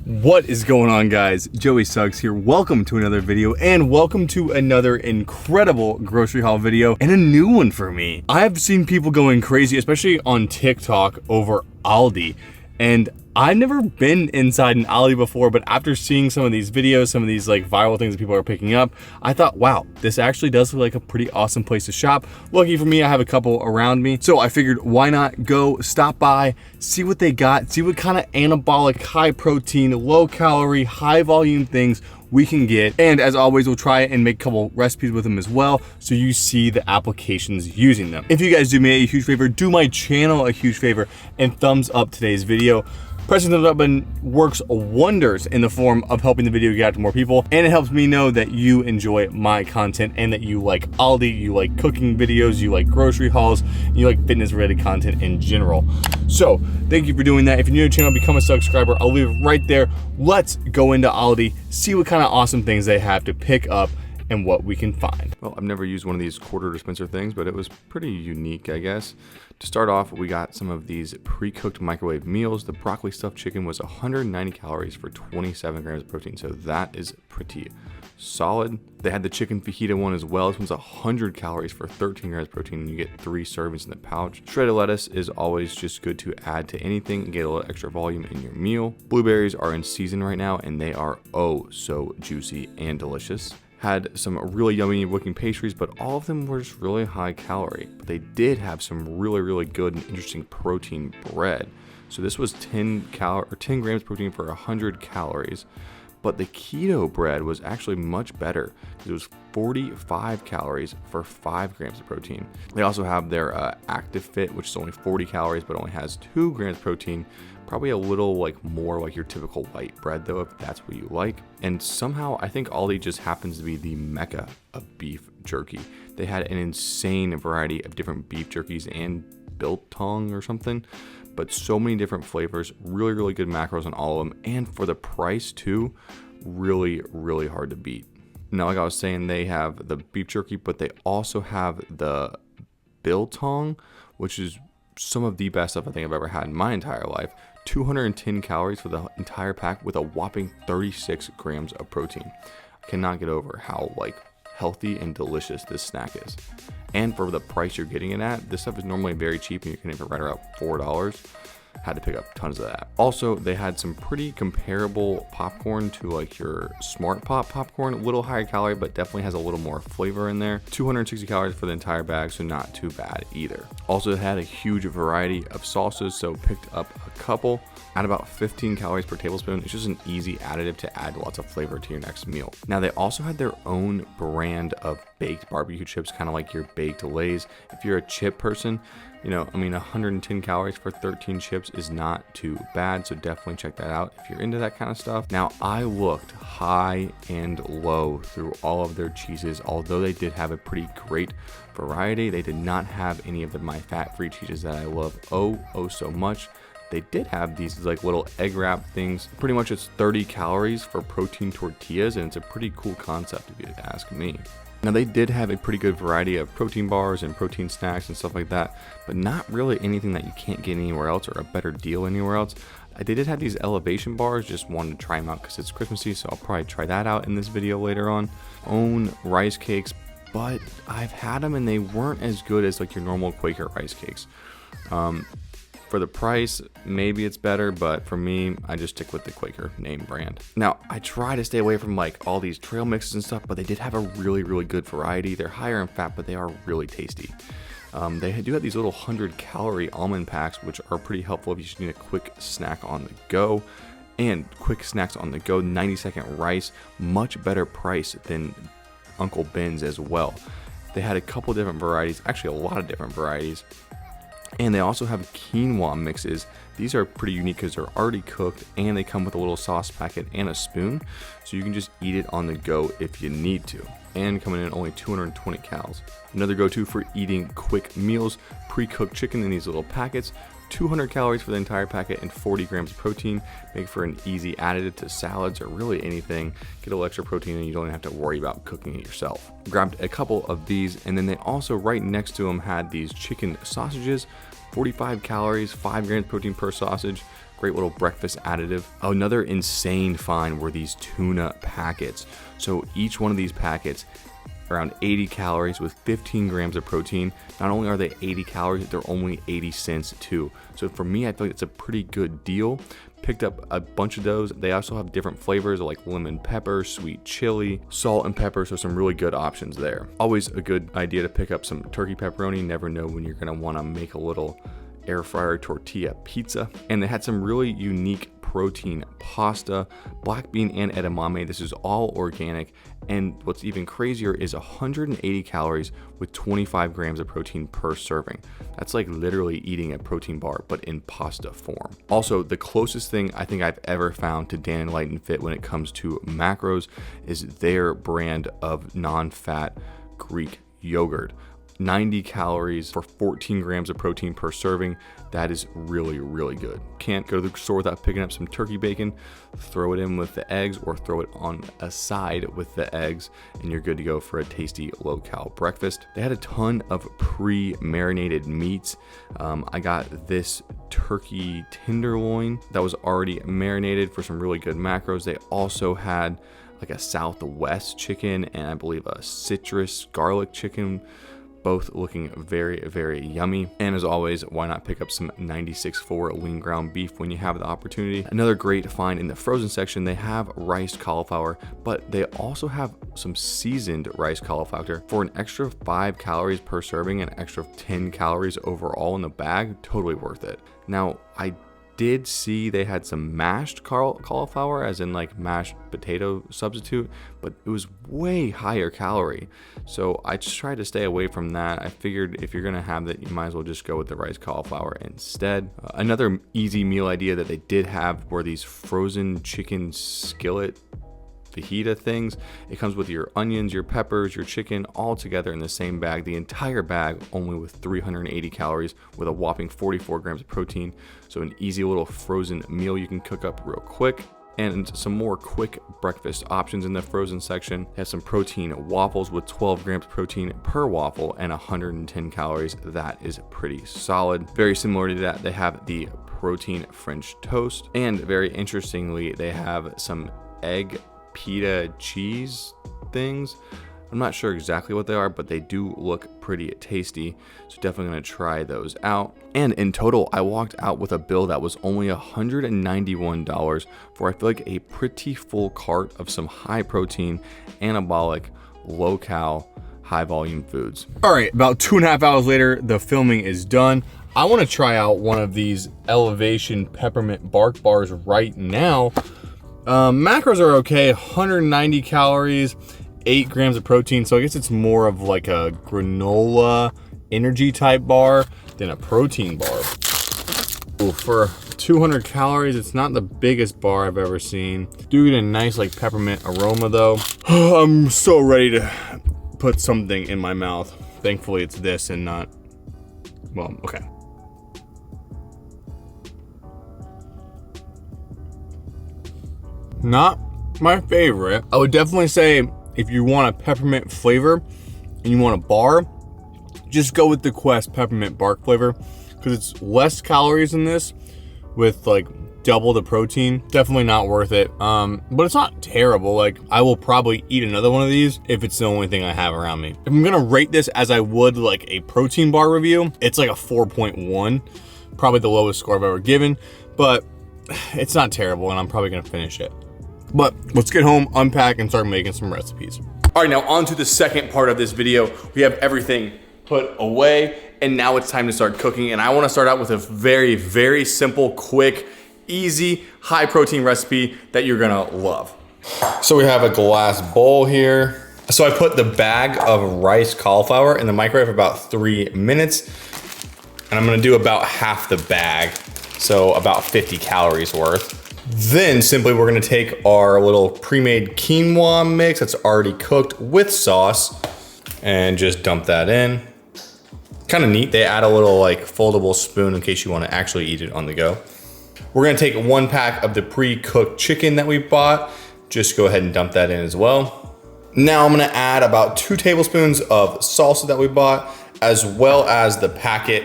What is going on, guys? Joey Suggs here. Welcome to another video and welcome to another incredible grocery haul video and a new one for me. I've seen people going crazy, especially on TikTok, over Aldi, and I've never been inside an Aldi before, but after seeing some of these videos, some of these like viral things that people are picking up, I thought, wow, this actually does look like a pretty awesome place to shop. Lucky for me, I have a couple around me. So I figured, why not go stop by, see what they got, see what kind of anabolic, high protein, low calorie, high volume things we can get. And as always, we'll try and make a couple recipes with them as well, so you see the applications using them. If you guys do me a huge favor, do my channel a huge favor and thumbs up today's video. Pressing the thumbs up button works wonders in the form of helping the video get out to more people, and it helps me know that you enjoy my content and that you like Aldi, you like cooking videos, you like grocery hauls, and you like fitness related content in general. So thank you for doing that. If you're new to the channel, become a subscriber. I'll leave it right there. Let's go into Aldi, see what kind of awesome things they have to pick up and what we can find. Well, I've never used one of these quarter dispenser things, but it was pretty unique, I guess. To start off, we got some of these pre-cooked microwave meals. The broccoli stuffed chicken was 190 calories for 27 grams of protein, so that is pretty solid. They had the chicken fajita one as well. This one's 100 calories for 13 grams of protein, and you get 3 servings in the pouch. Shredded lettuce is always just good to add to anything and get a little extra volume in your meal. Blueberries are in season right now, and they are oh so juicy and delicious. Had some really yummy looking pastries, but all of them were just really high calorie. But they did have some really good and interesting protein bread. So this was 10 grams protein for 100 calories. But the keto bread was actually much better. It was 45 calories for 5 grams of protein. They also have their Active Fit, which is only 40 calories, but only has 2 grams of protein. Probably a little like more like your typical white bread though, if that's what you like. And somehow I think Aldi just happens to be the mecca of beef jerky. They had an insane variety of different beef jerkies and biltong or something, but so many different flavors, really good macros on all of them. And for the price too, really hard to beat. Now, like I was saying, they have the beef jerky, but they also have the biltong, which is some of the best stuff I think I've ever had in my entire life. 210 calories for the entire pack with a whopping 36 grams of protein. I cannot get over how like healthy and delicious this snack is. And for the price you're getting it at, this stuff is normally very cheap and you're getting it for right around $4. Had to pick up tons of that. Also, they had some pretty comparable popcorn to like your Smart Pop popcorn, a little higher calorie, but definitely has a little more flavor in there. 260 calories for the entire bag, so not too bad either. Also, it had a huge variety of sauces, so picked up a couple. At about 15 calories per tablespoon, it's just an easy additive to add lots of flavor to your next meal. Now, they also had their own brand of baked barbecue chips, kind of like your baked Lay's. If you're a chip person, you know, I mean, 110 calories for 13 chips is not too bad, so definitely check that out if you're into that kind of stuff. Now, I looked high and low through all of their cheeses. Although they did have a pretty great variety, they did not have any of my fat-free cheeses that I love oh so much. They did have these like little egg wrap things. Pretty much it's 30 calories for protein tortillas, and it's a pretty cool concept if you ask me. Now, they did have a pretty good variety of protein bars and protein snacks and stuff like that, but not really anything that you can't get anywhere else or a better deal anywhere else. They did have these elevation bars, just wanted to try them out because it's Christmassy, so I'll probably try that out in this video later on. Own rice cakes, but I've had them and they weren't as good as like your normal Quaker rice cakes. For the price, maybe it's better, but for me, I just stick with the Quaker name brand. Now, I try to stay away from like all these trail mixes and stuff, but they did have a really good variety. They're higher in fat, but they are really tasty. They do have these little 100-calorie almond packs, which are pretty helpful if you just need a quick snack on the go. And quick snacks on the go, 90-second rice, much better price than Uncle Ben's as well. They had a couple different varieties, actually a lot of different varieties. And they also have quinoa mixes. These are pretty unique because they're already cooked and they come with a little sauce packet and a spoon. So you can just eat it on the go if you need to. And coming in at only 220 calories. Another go-to for eating quick meals, pre-cooked chicken in these little packets. 200 calories for the entire packet and 40 grams of protein. Make for an easy additive to salads or really anything. Get a little extra protein and you don't have to worry about cooking it yourself. Grabbed a couple of these, and then they also right next to them had these chicken sausages. 45 calories, 5 grams protein per sausage. Great little breakfast additive. Another insane find were these tuna packets. So each one of these packets, around 80 calories with 15 grams of protein. Not only are they 80 calories, they're only 80 cents too. So for me, I feel like it's a pretty good deal. Picked up a bunch of those. They also have different flavors like lemon pepper, sweet chili, salt and pepper. So some really good options there. Always a good idea to pick up some turkey pepperoni. Never know when you're gonna wanna make a little air fryer tortilla pizza. And they had some really unique protein pasta, black bean and edamame. This is all organic. And what's even crazier is 180 calories with 25 grams of protein per serving. That's like literally eating a protein bar, but in pasta form. Also, the closest thing I think I've ever found to Dan and Light and Fit when it comes to macros is their brand of non-fat Greek yogurt. 90 calories for 14 grams of protein per serving. That is really, really good. Can't go to the store without picking up some turkey bacon, throw it in with the eggs or throw it on a side with the eggs, and you're good to go for a tasty low-cal breakfast. They had a ton of pre-marinated meats. I got this turkey tenderloin that was already marinated for some really good macros. They also had like a Southwest chicken and I believe a citrus garlic chicken, both looking very, very yummy. And as always, why not pick up some 96.4 lean ground beef when you have the opportunity. Another great find in the frozen section, they have riced cauliflower, but they also have some seasoned riced cauliflower for an extra 5 calories per serving and an extra 10 calories overall in the bag. Totally worth it. Now, I did see they had some mashed cauliflower, as in like mashed potato substitute, but it was way higher calorie. So I just tried to stay away from that. I figured if you're gonna have that, you might as well just go with the rice cauliflower instead. Another easy meal idea that they did have were these frozen chicken skillet fajita things. It comes with your onions, your peppers, your chicken all together in the same bag. The entire bag only with 380 calories with a whopping 44 grams of protein. So an easy little frozen meal you can cook up real quick. And some more quick breakfast options in the frozen section. They have some protein waffles with 12 grams protein per waffle and 110 calories. That is pretty solid. Very similar to that, they have the protein French toast. And very interestingly, they have some egg pita cheese things. I'm not sure exactly what they are, but they do look pretty tasty. So definitely gonna try those out. And in total, I walked out with a bill that was only $191 for I feel like a pretty full cart of some high protein, anabolic, low cal, high volume foods. All right, about 2.5 hours later, the filming is done. I wanna try out one of these Elevation peppermint bark bars right now. Macros are okay, 190 calories, 8 grams of protein. So I guess it's more of like a granola energy type bar than a protein bar. Ooh, for 200 calories, it's not the biggest bar I've ever seen. Do get a nice like peppermint aroma though. I'm so ready to put something in my mouth. Thankfully it's this and not, well, okay. Not my favorite. I would definitely say if you want a peppermint flavor and you want a bar, just go with the Quest peppermint bark flavor because it's less calories in this with like double the protein. Definitely not worth it. But it's not terrible. Like I will probably eat another one of these if it's the only thing I have around me. If I'm gonna rate this as I would like a protein bar review, it's like a 4.1, probably the lowest score I've ever given, but it's not terrible and I'm probably gonna finish it. But let's get home, unpack, and start making some recipes. All right, now on to the second part of this video. We have everything put away, and now it's time to start cooking. And I wanna start out with a very, very simple, quick, easy, high protein recipe that you're gonna love. So we have a glass bowl here. So I put the bag of rice cauliflower in the microwave for about 3 minutes. And I'm gonna do about half the bag, so about 50 calories worth. Then simply we're gonna take our little pre-made quinoa mix that's already cooked with sauce and just dump that in. Kind of neat, they add a little like foldable spoon in case you wanna actually eat it on the go. We're gonna take 1 pack of the pre-cooked chicken that we bought. Just go ahead and dump that in as well. Now I'm gonna add about 2 tablespoons of salsa that we bought, as well as the packet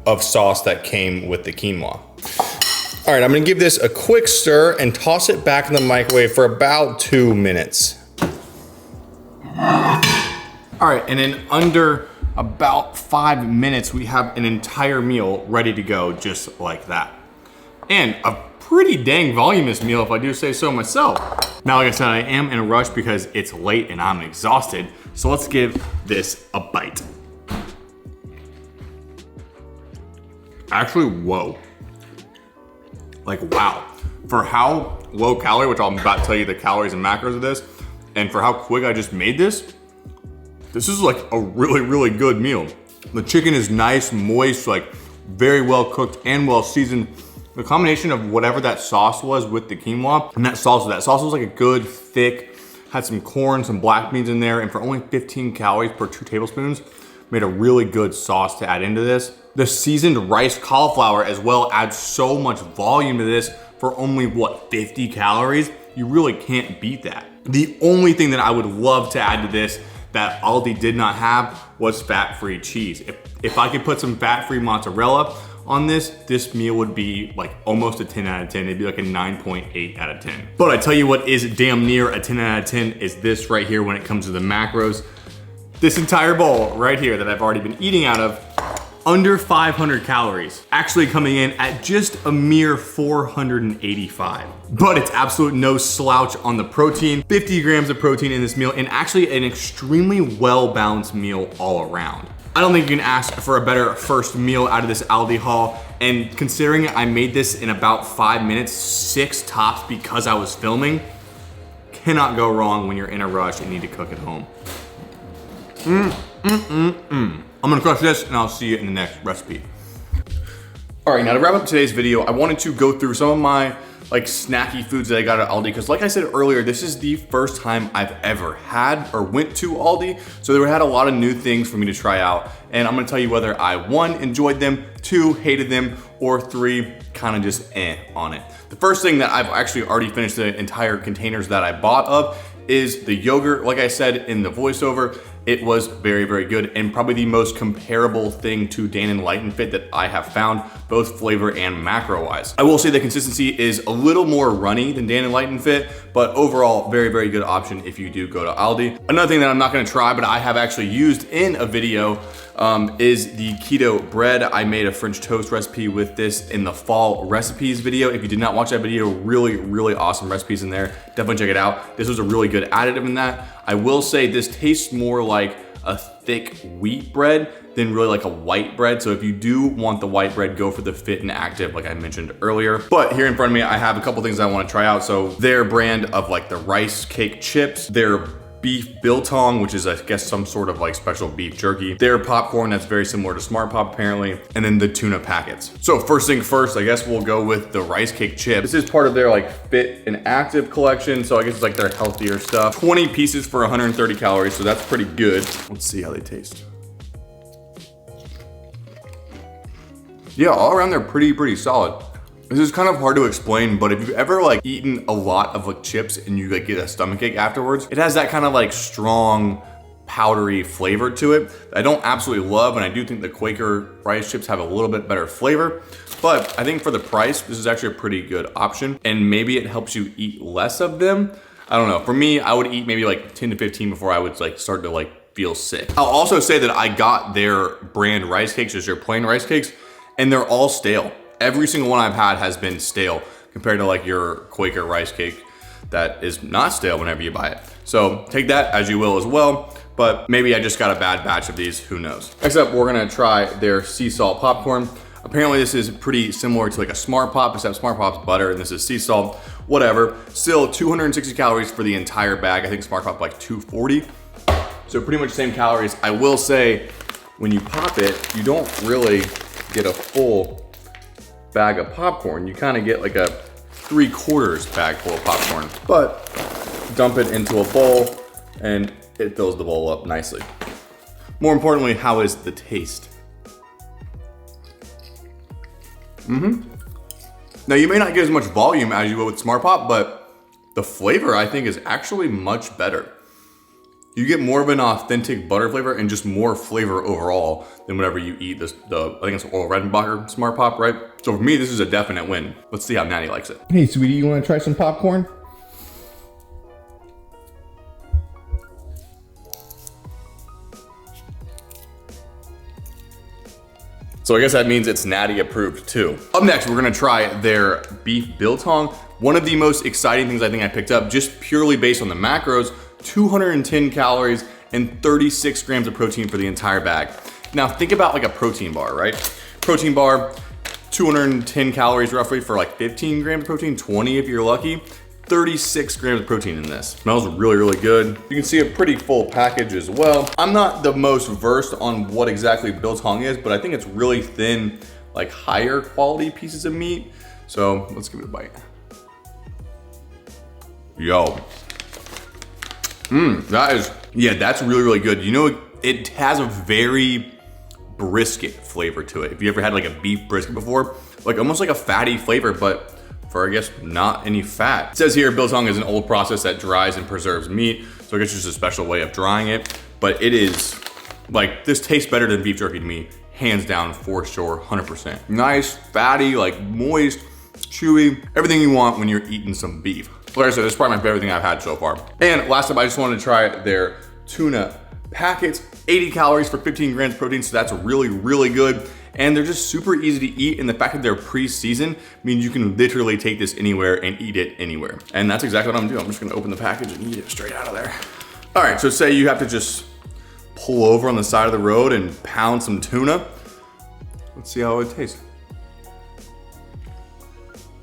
of sauce that came with the quinoa. All right, I'm gonna give this a quick stir and toss it back in the microwave for about 2 minutes. All right, and in under about 5 minutes, we have an entire meal ready to go just like that. And a pretty dang voluminous meal if I do say so myself. Now, like I said, I am in a rush because it's late and I'm exhausted. So let's give this a bite. Actually, whoa. Like, wow. For how low calorie, which I'm about to tell you the calories and macros of this, and for how quick I just made this is like a really, really good meal. The chicken is nice, moist, like very well cooked and well seasoned. The combination of whatever that sauce was with the quinoa and that sauce was like a good, thick, had some corn, some black beans in there, and for only 15 calories per 2 tablespoons, made a really good sauce to add into this. The seasoned rice cauliflower as well adds so much volume to this for only, what, 50 calories? You really can't beat that. The only thing that I would love to add to this that Aldi did not have was fat-free cheese. If I could put some fat-free mozzarella on this meal would be like almost a 10 out of 10. It'd be like a 9.8 out of 10. But I tell you what is damn near a 10 out of 10 is this right here when it comes to the macros. This entire bowl right here that I've already been eating out of, under 500 calories, actually coming in at just a mere 485. But it's absolute no slouch on the protein, 50 grams of protein in this meal, and actually an extremely well-balanced meal all around. I don't think you can ask for a better first meal out of this Aldi haul, and considering I made this in about 5 minutes, 6 tops because I was filming, cannot go wrong when you're in a rush and need to cook at home. I'm gonna crush this and I'll see you in the next recipe. All right, now to wrap up today's video, I wanted to go through some of my like snacky foods that I got at Aldi, because like I said earlier, this is the first time I've ever had or went to Aldi. So they had a lot of new things for me to try out. And I'm gonna tell you whether I, 1, enjoyed them, 2, hated them, or 3, kind of just on it. The first thing that I've actually already finished the entire containers that I bought of is the yogurt. Like I said in the voiceover, it was very, very good and probably the most comparable thing to Dan and Light and Fit that I have found, both flavor and macro wise. I will say the consistency is a little more runny than Dan and Light and Fit, but overall, very, very good option if you do go to Aldi. Another thing that I'm not gonna try, but I have actually used in a video is the keto bread. I made a French toast recipe with this in the fall recipes video. If you did not watch that video, really, really awesome recipes in there. Definitely check it out. This was a really good additive in that. I will say this tastes more like a thick wheat bread than really like a white bread. So if you do want the white bread, go for the Fit and Active like I mentioned earlier. But here in front of me, I have a couple things I want to try out. So their brand of like the rice cake chips, their beef biltong, which is I guess some sort of like special beef jerky, their popcorn that's very similar to Smart Pop apparently, and then the tuna packets. So first thing first, I guess we'll go with the rice cake chip. This is part of their like Fit and Active collection, so I guess it's like their healthier stuff. 20 pieces for 130 calories, so that's pretty good. Let's see how they taste. Yeah, all around they're pretty solid. This is kind of hard to explain, but if you've ever like eaten a lot of like chips and you like get a stomachache afterwards, it has that kind of like strong, powdery flavor to it that I don't absolutely love, and I do think the Quaker rice chips have a little bit better flavor, but I think for the price, this is actually a pretty good option, and maybe it helps you eat less of them. I don't know, for me, I would eat maybe like 10 to 15 before I would like start to like feel sick. I'll also say that I got their brand rice cakes, just their plain rice cakes, and they're all stale. Every single one I've had has been stale compared to like your Quaker rice cake that is not stale whenever you buy it. So take that as you will as well, but maybe I just got a bad batch of these, who knows. Next up, we're gonna try their sea salt popcorn. Apparently this is pretty similar to like a Smart Pop, except Smart Pop's butter and this is sea salt, whatever. Still 260 calories for the entire bag. I think Smart Pop like 240. So pretty much the same calories. I will say, when you pop it, you don't really get a full bag of popcorn. You kind of get like a 3/4 bag full of popcorn, but dump it into a bowl and it fills the bowl up nicely. More importantly, how is the taste? Now you may not get as much volume as you will with Smart Pop, but the flavor I think is actually much better. You get more of an authentic butter flavor and just more flavor overall than whenever you eat this, I think it's Oral Redenbacher Smart Pop, right? So for me, this is a definite win. Let's see how Natty likes it. Hey, sweetie, you wanna try some popcorn? So I guess that means it's Natty approved too. Up next, we're gonna try their beef biltong. One of the most exciting things I think I picked up, just purely based on the macros, 210 calories and 36 grams of protein for the entire bag. Now think about like a protein bar, right? Protein bar, 210 calories roughly for like 15 grams of protein, 20 if you're lucky. 36 grams of protein in this. Smells really, really good. You can see a pretty full package as well. I'm not the most versed on what exactly biltong is, but I think it's really thin, like higher quality pieces of meat. So let's give it a bite. Yo. That's really, really good. You know, it has a very brisket flavor to it. If you ever had like a beef brisket before, like almost like a fatty flavor, but for I guess not any fat. It says here biltong is an old process that dries and preserves meat. So I guess it's just a special way of drying it. But it is like, this tastes better than beef jerky to me, hands down for sure, 100%. Nice, fatty, like moist, chewy, everything you want when you're eating some beef. Like I said, this is probably my favorite thing I've had so far. And last up, I just wanted to try their tuna packets, 80 calories for 15 grams protein. So that's really, really good. And they're just super easy to eat, and the fact that they're pre-seasoned means you can literally take this anywhere and eat it anywhere. And that's exactly what I'm gonna do. I'm just gonna open the package and eat it straight out of there. All right, so say you have to just pull over on the side of the road and pound some tuna. Let's see how it tastes.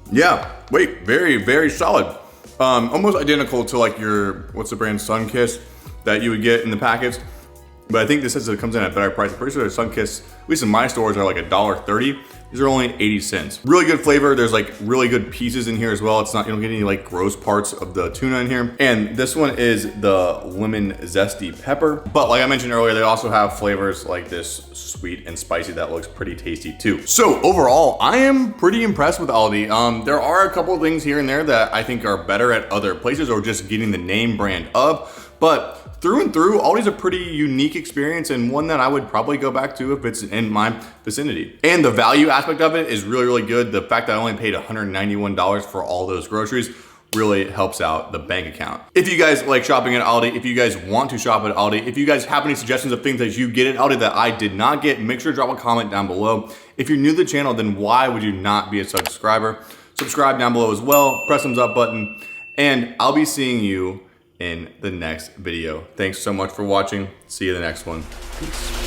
Yeah, wait, very, very solid. Almost identical to like your, what's the brand, Sunkist that you would get in the packets. But I think this says it comes in at a better price. I'm pretty sure the Sunkist, at least in my stores, are like $1.30. These are only 80 cents. Really good flavor. There's like really good pieces in here as well. It's not, you don't get any like gross parts of the tuna in here. And this one is the lemon zesty pepper. But like I mentioned earlier, they also have flavors like this sweet and spicy that looks pretty tasty too. So overall, I am pretty impressed with Aldi. There are a couple of things here and there that I think are better at other places or just getting the name brand of. But through and through, Aldi's a pretty unique experience and one that I would probably go back to if it's in my vicinity. And the value aspect of it is really, really good. The fact that I only paid $191 for all those groceries really helps out the bank account. If you guys like shopping at Aldi, if you guys want to shop at Aldi, if you guys have any suggestions of things that you get at Aldi that I did not get, make sure to drop a comment down below. If you're new to the channel, then why would you not be a subscriber? Subscribe down below as well, press thumbs up button, and I'll be seeing you in the next video. Thanks so much for watching. See you in the next one. Peace.